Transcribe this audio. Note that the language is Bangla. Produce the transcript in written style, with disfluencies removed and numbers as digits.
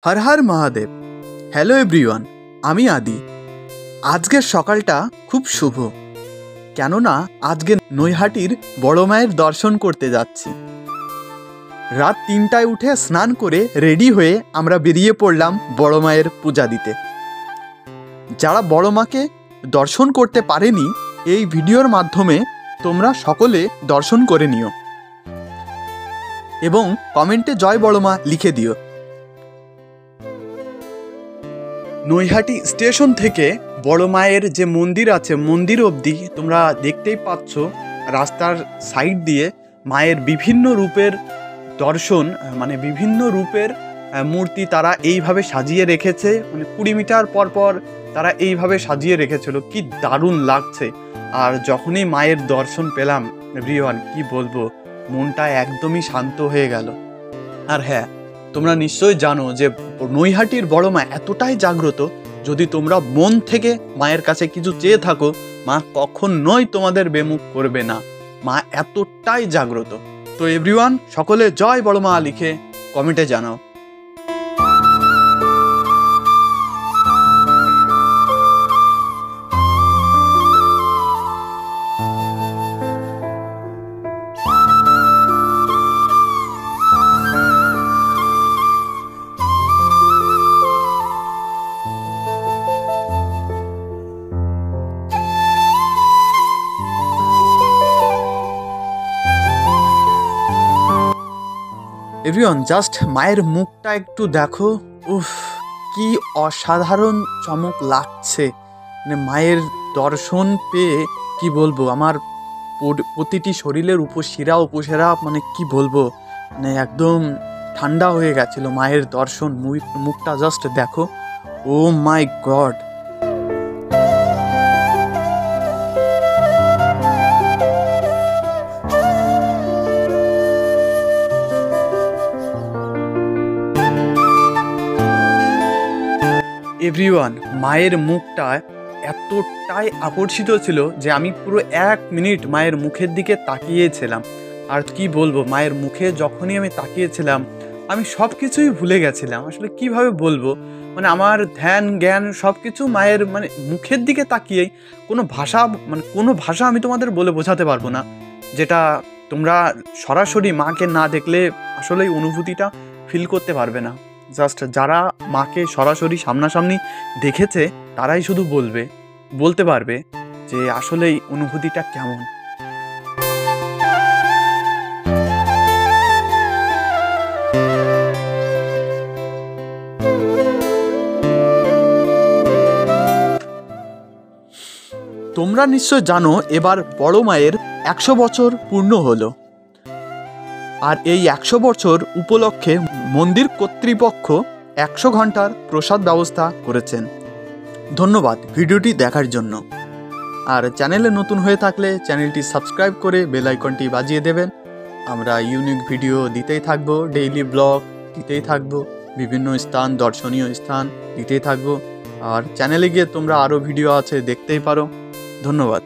হর হর মহাদেব। হ্যালো এভরিওয়ান, আমি আদি। আজকের সকালটা খুব শুভ, কেননা আজকে নৈহাটির বড় মায়ের দর্শন করতে যাচ্ছি। রাত 3টায় উঠে স্নান করে রেডি হয়ে আমরা বেরিয়ে পড়লাম বড় মায়ের পূজা দিতে। যারা বড় মাকে দর্শন করতে পারেনি, এই ভিডিওর মাধ্যমে তোমরা সকলে দর্শন করে নিও এবং কমেন্টে জয় বড় মা লিখে দিও। নৈহাটি স্টেশন থেকে বড় মায়ের যে মন্দির আছে, মন্দির অবধি তোমরা দেখতেই পাচ্ছ রাস্তার সাইড দিয়ে মায়ের বিভিন্ন রূপের দর্শন, মানে বিভিন্ন রূপের মূর্তি তারা এইভাবে সাজিয়ে রেখেছে। মানে 20 মিটার পর পর তারা এইভাবে সাজিয়ে রেখেছিল, কি দারুণ লাগছে। আর যখনই মায়ের দর্শন পেলাম এভরিওয়ান, কি বলবো, মনটা একদমই শান্ত হয়ে গেল। আর হ্যাঁ, তোমরা নিশ্চয়ই জানো যে নৈহাটির বড় মা এতটাই জাগ্রত, যদি তোমরা মন থেকে মায়ের কাছে কিছু চেয়ে থাকো, মা কখনোই তোমাদের বেমুখ করবে না। মা এতটাই জাগ্রত। তো এভরিওয়ান, সকলে জয় বড় মা লিখে কমেন্টে জানাও। এভরিওয়ান, জাস্ট মায়ের মুখটা একটু দেখো। উফ, কি অসাধারণ চমক লাগছে। মানে মায়ের দর্শন পেয়ে কি বলবো, আমার প্রতিটি শরীরের উপশিরা উপসেরা, মানে কি বলবো, মানে একদম ঠান্ডা হয়ে গেছিল মায়ের দর্শন। মুখটা জাস্ট দেখো। ও মাই গড। এভরিওয়ান, মায়ের মুখটা এতটাই আকর্ষিত ছিল যে আমি পুরো 1 মিনিট মায়ের মুখের দিকে তাকিয়েছিলাম। আর কি বলবো, মায়ের মুখে যখনই আমি তাকিয়েছিলাম, আমি সব কিছুই ভুলে গেছিলাম। আসলে কিভাবে বলবো, মানে আমার ধ্যান জ্ঞান সব কিছু মায়ের মানে মুখের দিকে তাকিয়েই। কোনো ভাষা আমি তোমাদের বলে বোঝাতে পারবো না, যেটা তোমরা সরাসরি মাকে না দেখলে আসলে এই অনুভূতিটা ফিল করতে পারবে না। জাস্ট যারা মাকে সরাসরি সামনাসামনি দেখেছে তারাই শুধু বলতে পারবে যে আসলে এই অনুভূতিটা কেমন। তোমরা নিশ্চয় জানো এবার বড় মায়ের 100 বছর পূর্ণ হলো। আর এই 100 বছর উপলক্ষে মন্দির কর্তৃপক্ষ 100 ঘন্টার প্রসাদ ব্যবস্থা করেছেন। ধন্যবাদ ভিডিওটি দেখার জন্য। আর চ্যানেলে নতুন হয়ে থাকলে চ্যানেলটি সাবস্ক্রাইব করে বেল আইকনটি বাজিয়ে দেবেন। আমরা ইউনিক ভিডিও দিতেই থাকবো, ডেইলি ব্লগ দিতেই থাকবো, বিভিন্ন স্থান, দর্শনীয় স্থান দিতেই থাকবো। আর চ্যানেলে গিয়ে তোমরা আরও ভিডিও আছে দেখতেই পারো। ধন্যবাদ।